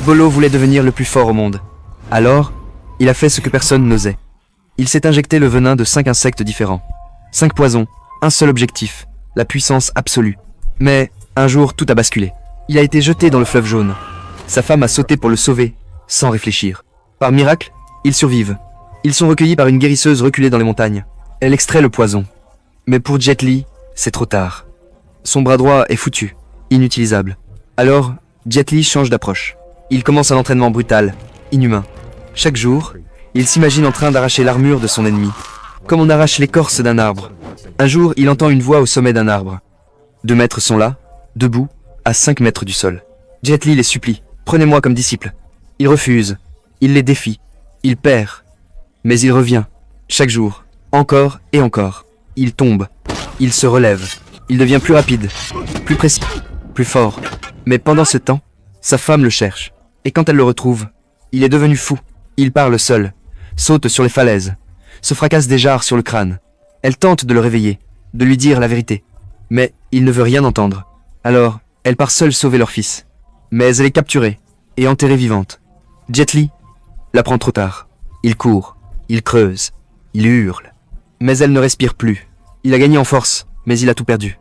Bolo voulait devenir le plus fort au monde. Alors, il a fait ce que personne n'osait. Il s'est injecté le venin de 5 insectes différents. 5 poisons, un seul objectif, la puissance absolue. Mais, un jour, tout a basculé. Il a été jeté dans le fleuve jaune. Sa femme a sauté pour le sauver, sans réfléchir. Par miracle, ils survivent. Ils sont recueillis par une guérisseuse reculée dans les montagnes. Elle extrait le poison. Mais pour Jet Li, c'est trop tard. Son bras droit est foutu, inutilisable. Alors, Jet Li change d'approche. Il commence un entraînement brutal, inhumain. Chaque jour, il s'imagine en train d'arracher l'armure de son ennemi, comme on arrache l'écorce d'un arbre. Un jour, il entend une voix au sommet d'un arbre. 2 maîtres sont là, debout, à 5 mètres du sol. Jet Li les supplie, prenez-moi comme disciple. Il refuse, il les défie, il perd. Mais il revient, chaque jour, encore et encore. Il tombe, il se relève, il devient plus rapide, plus précis, plus fort. Mais pendant ce temps, sa femme le cherche. Et quand elle le retrouve, il est devenu fou. Il parle seul, saute sur les falaises, se fracasse des jarres sur le crâne. Elle tente de le réveiller, de lui dire la vérité. Mais il ne veut rien entendre. Alors, elle part seule sauver leur fils. Mais elle est capturée et enterrée vivante. Jet Li la prend trop tard. Il court, il creuse, il hurle. Mais elle ne respire plus. Il a gagné en force, mais il a tout perdu.